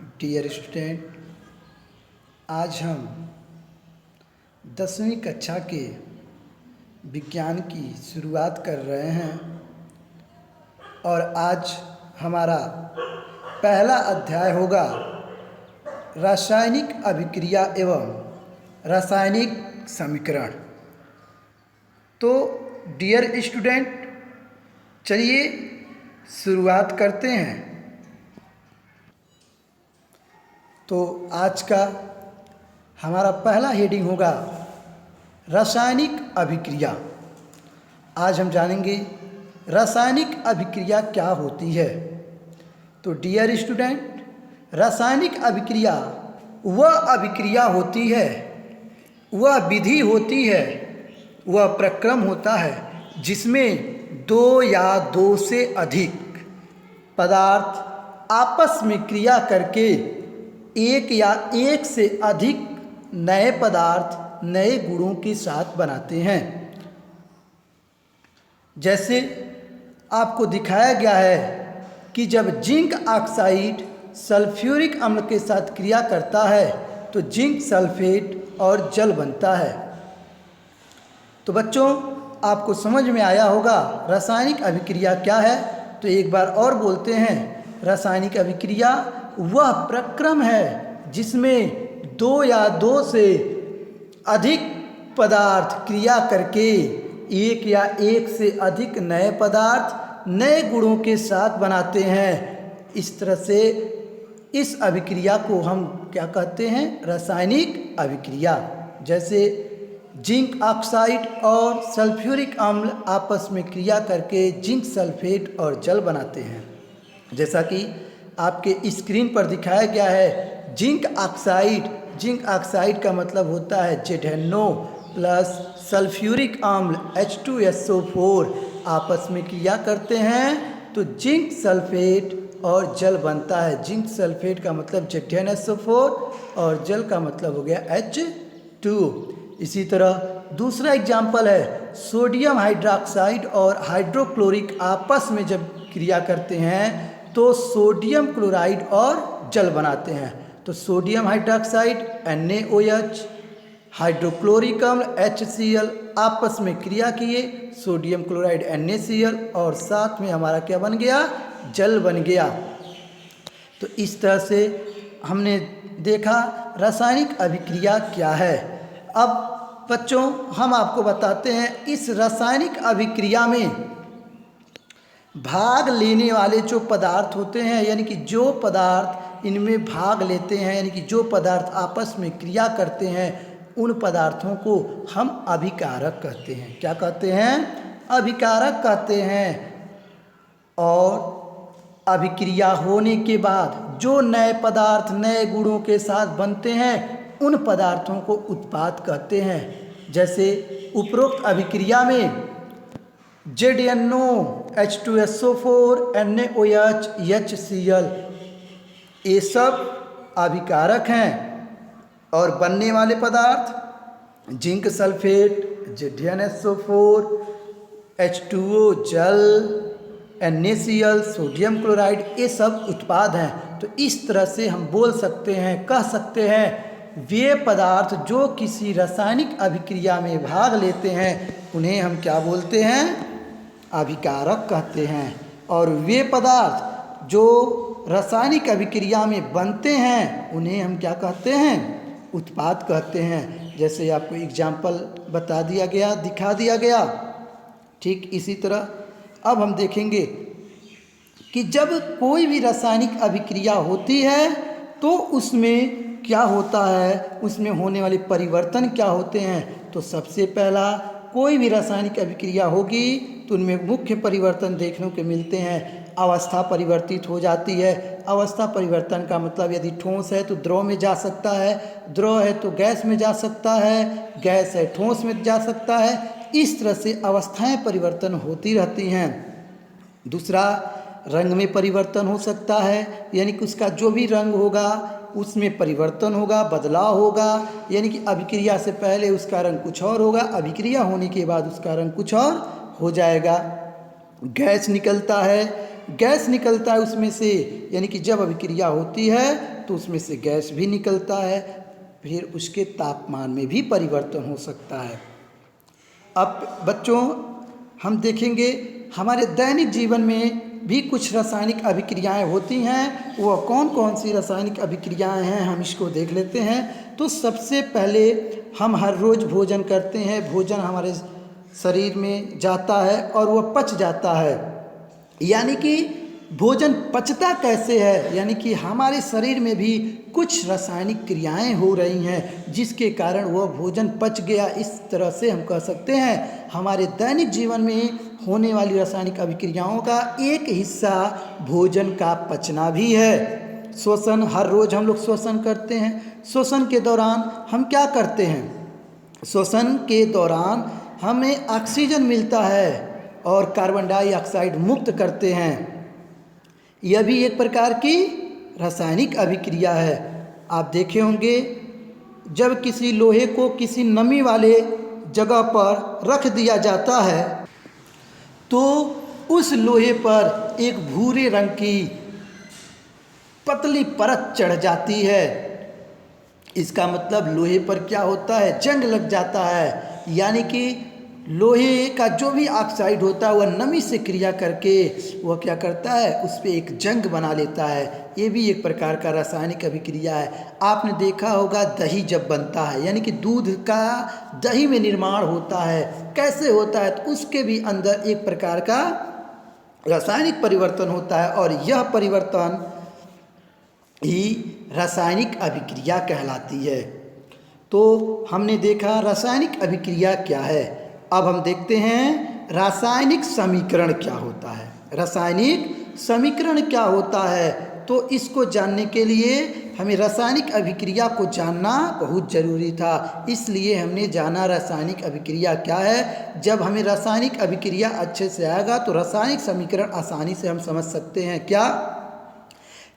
Dear student, आज हम 10वीं कक्षा के विज्ञान की शुरुआत कर रहे हैं और आज हमारा पहला अध्याय होगा रासायनिक अभिक्रिया एवं रासायनिक समीकरण। तो डियर स्टूडेंट, चलिए शुरुआत करते हैं। तो आज का हमारा पहला हेडिंग होगा रासायनिक अभिक्रिया। आज हम जानेंगे रासायनिक अभिक्रिया क्या होती है। तो डियर स्टूडेंट, रासायनिक अभिक्रिया वह अभिक्रिया होती है, वह विधि होती है, वह प्रक्रम होता है जिसमें दो या दो से अधिक पदार्थ आपस में क्रिया करके एक या एक से अधिक नए पदार्थ नए गुणों के साथ बनाते हैं। जैसे आपको दिखाया गया है कि जब जिंक ऑक्साइड सल्फ्यूरिक अम्ल के साथ क्रिया करता है तो जिंक सल्फेट और जल बनता है। तो बच्चों, आपको समझ में आया होगा रासायनिक अभिक्रिया क्या है। तो एक बार और बोलते हैं, रासायनिक अभिक्रिया वह प्रक्रम है जिसमें दो या दो से अधिक पदार्थ क्रिया करके एक या एक से अधिक नए पदार्थ नए गुणों के साथ बनाते हैं। इस तरह से इस अभिक्रिया को हम क्या कहते हैं? रासायनिक अभिक्रिया। जैसे जिंक ऑक्साइड और सल्फ्यूरिक अम्ल आपस में क्रिया करके जिंक सल्फेट और जल बनाते हैं। जैसा कि आपके स्क्रीन पर दिखाया गया है, जिंक ऑक्साइड का मतलब होता है ZnO प्लस सल्फ्यूरिक अम्ल H2SO4 आपस में क्रिया करते हैं तो जिंक सल्फेट और जल बनता है। जिंक सल्फेट का मतलब ZnSO4 और जल का मतलब हो गया H2। इसी तरह दूसरा एग्जाम्पल है, सोडियम हाइड्रोक्साइड और हाइड्रोक्लोरिक आपस में जब क्रिया करते हैं तो सोडियम क्लोराइड और जल बनाते हैं। तो सोडियम हाइड्रोक्साइड NaOH, हाइड्रोक्लोरिक अम्ल HCl आपस में क्रिया किए, सोडियम क्लोराइड NaCl और साथ में हमारा क्या बन गया? जल बन गया। तो इस तरह से हमने देखा रासायनिक अभिक्रिया क्या है। अब बच्चों, हम आपको बताते हैं इस रासायनिक अभिक्रिया में भाग लेने वाले जो पदार्थ होते हैं, यानी कि जो पदार्थ इनमें भाग लेते हैं, यानी कि जो पदार्थ आपस में क्रिया करते हैं, उन पदार्थों को हम अभिकारक कहते हैं। क्या कहते हैं? अभिकारक कहते हैं। और अभिक्रिया होने के बाद जो नए पदार्थ नए गुणों के साथ बनते हैं उन पदार्थों को उत्पाद कहते हैं। जैसे उपरोक्त अभिक्रिया में ZnO H2SO4 NaOH HCl ये सब अभिकारक हैं और बनने वाले पदार्थ जिंक सल्फेट ZnSO4 H2O जल NaCl सोडियम क्लोराइड ये सब उत्पाद हैं। तो इस तरह से हम बोल सकते हैं, कह सकते हैं, वे पदार्थ जो किसी रासायनिक अभिक्रिया में भाग लेते हैं उन्हें हम क्या बोलते हैं? अभिकारक कहते हैं। और वे पदार्थ जो रासायनिक अभिक्रिया में बनते हैं उन्हें हम क्या कहते हैं? उत्पाद कहते हैं। जैसे आपको एग्जाम्पल बता दिया गया, दिखा दिया गया। ठीक इसी तरह अब हम देखेंगे कि जब कोई भी रासायनिक अभिक्रिया होती है तो उसमें क्या होता है, उसमें होने वाले परिवर्तन क्या होते हैं। तो सबसे पहला, कोई भी रासायनिक अभिक्रिया होगी तो उनमें मुख्य परिवर्तन देखने को मिलते हैं। अवस्था परिवर्तित हो जाती है। अवस्था परिवर्तन का मतलब यदि ठोस है तो द्रव में जा सकता है, द्रव है तो गैस में जा सकता है, गैस है ठोस में जा सकता है। इस तरह से अवस्थाएं परिवर्तन होती रहती हैं। दूसरा, रंग में परिवर्तन हो सकता है, यानी कि उसका जो भी रंग होगा उसमें परिवर्तन होगा, बदलाव होगा। यानी कि अभिक्रिया से पहले उसका रंग कुछ और होगा, अभिक्रिया होने के बाद उसका रंग कुछ और हो जाएगा। गैस निकलता है, गैस निकलता है उसमें से, यानी कि जब अभिक्रिया होती है तो उसमें से गैस भी निकलता है, फिर उसके तापमान में भी परिवर्तन हो सकता है। अब बच्चों हम देखेंगे हमारे दैनिक जीवन में भी कुछ रासायनिक अभिक्रियाएं होती हैं। वह कौन कौन सी रासायनिक अभिक्रियाएं हैं हम इसको देख लेते हैं। तो सबसे पहले हम हर रोज़ भोजन करते हैं, भोजन हमारे शरीर में जाता है और वह पच जाता है। यानी कि भोजन पचता कैसे है, यानी कि हमारे शरीर में भी कुछ रासायनिक क्रियाएं हो रही हैं जिसके कारण वह भोजन पच गया। इस तरह से हम कह सकते हैं हमारे दैनिक जीवन में होने वाली रासायनिक अभिक्रियाओं का एक हिस्सा भोजन का पचना भी है। श्वसन, हर रोज़ हम लोग श्वसन करते हैं। श्वसन के दौरान हम क्या करते हैं? श्वसन के दौरान हमें ऑक्सीजन मिलता है और कार्बन डाइऑक्साइड मुक्त करते हैं। यह भी एक प्रकार की रासायनिक अभिक्रिया है। आप देखे होंगे जब किसी लोहे को किसी नमी वाले जगह पर रख दिया जाता है तो उस लोहे पर एक भूरे रंग की पतली परत चढ़ जाती है। इसका मतलब लोहे पर क्या होता है? जंग लग जाता है। यानी कि लोहे का जो भी ऑक्साइड होता है वह नमी से क्रिया करके वह क्या करता है? उस पर एक जंग बना लेता है। ये भी एक प्रकार का रासायनिक अभिक्रिया है। आपने देखा होगा दही जब बनता है, यानी कि दूध का दही में निर्माण होता है, कैसे होता है? तो उसके भी अंदर एक प्रकार का रासायनिक परिवर्तन होता है और यह परिवर्तन ही रासायनिक अभिक्रिया कहलाती है। तो हमने देखा रासायनिक अभिक्रिया क्या है। अब हम देखते हैं रासायनिक समीकरण क्या होता है। रासायनिक समीकरण क्या होता है? तो इसको जानने के लिए हमें रासायनिक अभिक्रिया को जानना बहुत ज़रूरी था, इसलिए हमने जाना रासायनिक अभिक्रिया क्या है। जब हमें रासायनिक अभिक्रिया अच्छे से आएगा तो रासायनिक समीकरण आसानी से हम समझ सकते हैं। क्या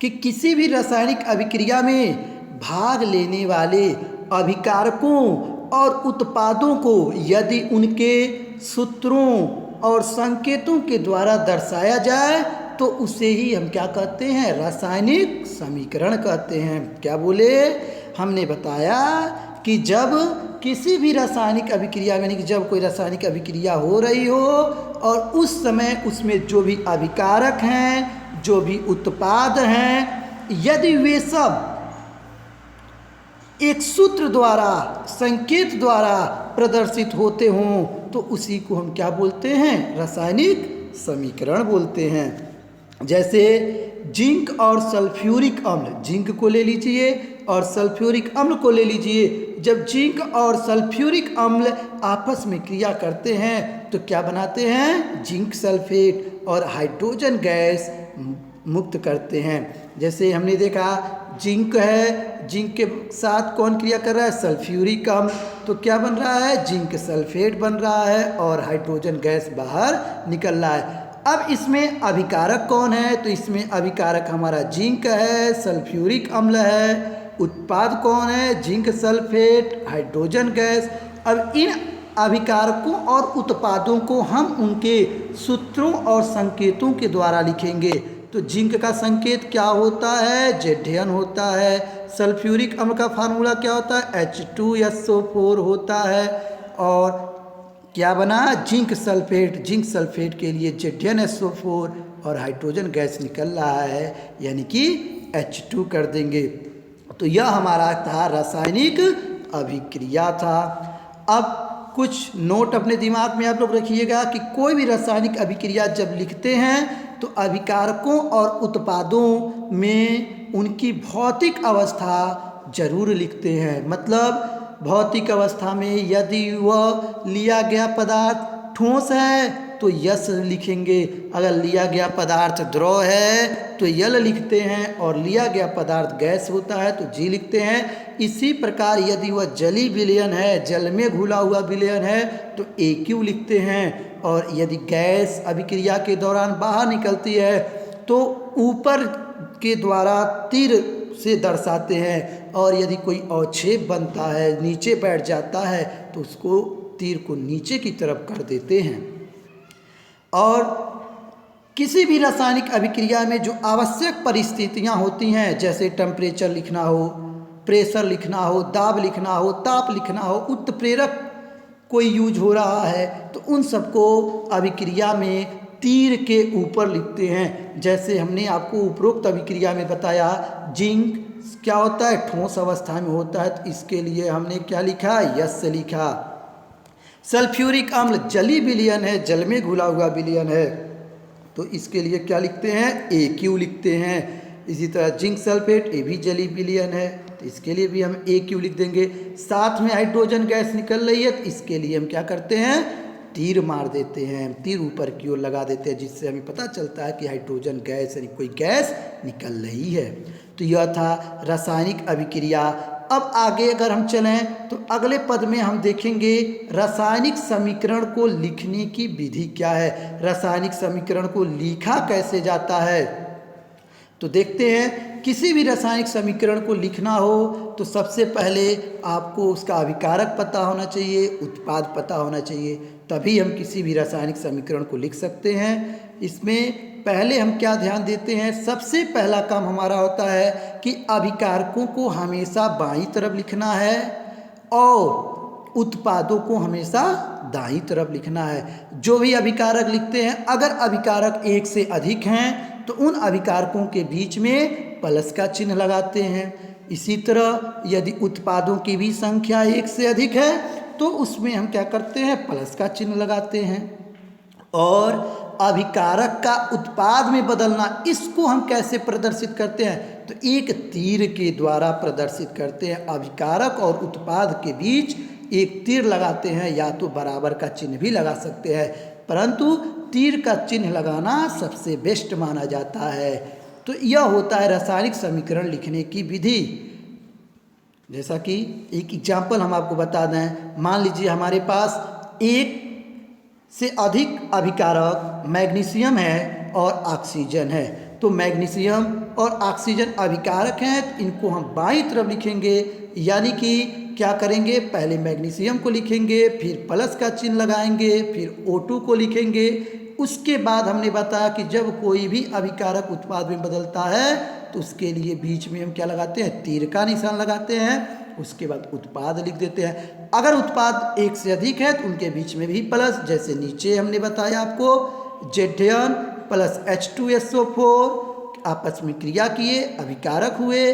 कि किसी भी रासायनिक अभिक्रिया में भाग लेने वाले अभिकारकों और उत्पादों को यदि उनके सूत्रों और संकेतों के द्वारा दर्शाया जाए तो उसे ही हम क्या कहते हैं? रासायनिक समीकरण कहते हैं। क्या बोले? हमने बताया कि जब किसी भी रासायनिक अभिक्रिया यानी कि जब कोई रासायनिक अभिक्रिया हो रही हो और उस समय उसमें जो भी अभिकारक हैं, जो भी उत्पाद हैं, यदि वे सब एक सूत्र द्वारा, संकेत द्वारा प्रदर्शित होते हों तो उसी को हम क्या बोलते हैं? रासायनिक समीकरण बोलते हैं। जैसे जिंक और सल्फ्यूरिक अम्ल, जिंक को ले लीजिए और सल्फ्यूरिक अम्ल को ले लीजिए। जब जिंक और सल्फ्यूरिक अम्ल आपस में क्रिया करते हैं तो क्या बनाते हैं? जिंक सल्फेट और हाइड्रोजन गैस मुक्त करते हैं। जैसे हमने देखा जिंक है, जिंक के साथ कौन क्रिया कर रहा है? सल्फ्यूरिक अम्ल। तो क्या बन रहा है? जिंक सल्फेट बन रहा है और हाइड्रोजन गैस बाहर निकल रहा है। अब इसमें अभिकारक कौन है? तो इसमें अभिकारक हमारा जिंक है, सल्फ्यूरिक अम्ल है। उत्पाद कौन है? Zinc sulphate, hydrogen gas. अब इन अभिकारकों और उत्पादों को हम उनके सूत्रों और संकेतों के द्वारा लिखेंगे। तो जिंक का संकेत क्या होता है? Zn होता है। सल्फ्यूरिक अम्ल का फार्मूला क्या होता है? H2SO4 होता है। और क्या बना? Zinc sulphate. जिंक सल्फेट के लिए ZnSO4 और हाइड्रोजन गैस निकल रहा है, यानी कि H2 कर देंगे। तो यह हमारा था रासायनिक अभिक्रिया था। अब कुछ नोट अपने दिमाग में आप लोग रखिएगा कि कोई भी रासायनिक अभिक्रिया जब लिखते हैं तो अभिकारकों और उत्पादों में उनकी भौतिक अवस्था जरूर लिखते हैं। मतलब भौतिक अवस्था में यदि वह लिया गया पदार्थ ठोस है तो यस लिखेंगे, अगर लिया गया पदार्थ द्रव है तो यल लिखते हैं, और लिया गया पदार्थ गैस होता है तो जी लिखते हैं। इसी प्रकार यदि वह जली विलयन है, जल में घुला हुआ विलयन है तो AQ लिखते हैं, और यदि गैस अभिक्रिया के दौरान बाहर निकलती है तो ऊपर के द्वारा तीर से दर्शाते हैं, और यदि कोई अवक्षेप बनता है, नीचे बैठ जाता है तो उसको तीर को नीचे की तरफ कर देते हैं। और किसी भी रासायनिक अभिक्रिया में जो आवश्यक परिस्थितियां होती हैं, जैसे टेम्परेचर लिखना हो, प्रेशर लिखना हो, दाब लिखना हो, ताप लिखना हो, उत्प्रेरक कोई यूज हो रहा है, तो उन सबको अभिक्रिया में तीर के ऊपर लिखते हैं। जैसे हमने आपको उपरोक्त अभिक्रिया में बताया, जिंक क्या होता है, ठोस अवस्था में होता है, तो इसके लिए हमने क्या लिखा, यस लिखा। सल्फ्यूरिक अम्ल जली विलयन है, जल में घुला हुआ विलयन है, तो इसके लिए क्या लिखते हैं, AQ लिखते हैं। इसी तरह जिंक सल्फेट, ये भी जली विलयन है, तो इसके लिए भी हम AQ लिख देंगे। साथ में हाइड्रोजन गैस निकल रही है, तो इसके लिए हम क्या करते हैं, तीर मार देते हैं, तीर ऊपर की ओर लगा देते हैं, जिससे हमें पता चलता है कि हाइड्रोजन गैस यानी कोई गैस निकल रही है। तो यह था रासायनिक अभिक्रिया। अब आगे अगर हम चलें तो अगले पद में हम देखेंगे रासायनिक समीकरण को लिखने की विधि क्या है, रासायनिक समीकरण को लिखा कैसे जाता है। तो देखते हैं, किसी भी रासायनिक समीकरण को लिखना हो तो सबसे पहले आपको उसका अभिकारक पता होना चाहिए, उत्पाद पता होना चाहिए, तभी हम किसी भी रासायनिक समीकरण को लिख सकते हैं। इसमें पहले हम क्या ध्यान देते हैं, सबसे पहला काम हमारा होता है कि अभिकारकों को हमेशा बाईं तरफ लिखना है और उत्पादों को हमेशा दाईं तरफ लिखना है। जो भी अभिकारक लिखते हैं, अगर अभिकारक एक से अधिक हैं तो उन अभिकारकों के बीच में प्लस का चिन्ह लगाते हैं। इसी तरह यदि उत्पादों की भी संख्या एक से अधिक है तो उसमें हम क्या करते हैं, प्लस का चिन्ह लगाते हैं। और अभिकारक का उत्पाद में बदलना, इसको हम कैसे प्रदर्शित करते हैं, तो एक तीर के द्वारा प्रदर्शित करते हैं। अभिकारक और उत्पाद के बीच एक तीर लगाते हैं, या तो बराबर का चिन्ह भी लगा सकते हैं, परंतु तीर का चिन्ह लगाना सबसे बेस्ट माना जाता है। तो यह होता है रासायनिक समीकरण लिखने की विधि। जैसा कि एक एग्जाम्पल हम आपको बता दें, मान लीजिए हमारे पास एक से अधिक अभिकारक मैग्नीशियम है और ऑक्सीजन है, तो मैग्नीशियम और ऑक्सीजन अभिकारक हैं, तो इनको हम बाईं तरफ लिखेंगे। यानी कि क्या करेंगे, पहले मैग्नीशियम को लिखेंगे, फिर प्लस का चिन्ह लगाएंगे, फिर O2 को लिखेंगे। उसके बाद हमने बताया कि जब कोई भी अभिकारक उत्पाद में बदलता है तो उसके लिए बीच में हम क्या लगाते हैं, तीर का निशान लगाते हैं। उसके बाद उत्पाद लिख देते हैं। अगर उत्पाद एक से अधिक है तो उनके बीच में भी प्लस, जैसे नीचे हमने बताया आपको, Zn प्लस H2SO4 आपस में क्रिया किए, अभिकारक हुए,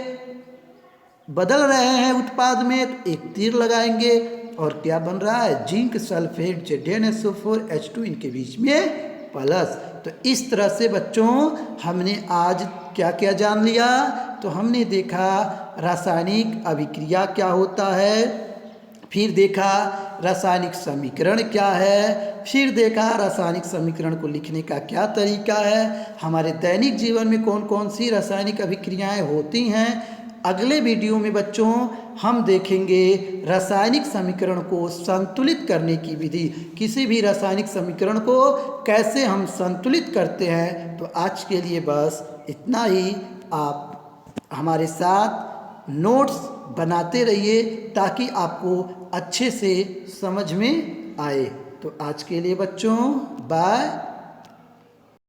बदल रहे हैं उत्पाद में, तो एक तीर लगाएंगे और क्या बन रहा है, जिंक सल्फेट ZnSO4 H2, इनके बीच में प्लस। तो इस तरह से बच्चों हमने आज क्या क्या जान लिया, तो हमने देखा रासायनिक अभिक्रिया क्या होता है, फिर देखा रासायनिक समीकरण क्या है, फिर देखा रासायनिक समीकरण को लिखने का क्या तरीका है, हमारे दैनिक जीवन में कौन कौन सी रासायनिक अभिक्रियाएं होती हैं। अगले वीडियो में बच्चों हम देखेंगे रासायनिक समीकरण को संतुलित करने की विधि, किसी भी रासायनिक समीकरण को कैसे हम संतुलित करते हैं। तो आज के लिए बस इतना ही। आप हमारे साथ नोट्स बनाते रहिए ताकि आपको अच्छे से समझ में आए। तो आज के लिए बच्चों बाय।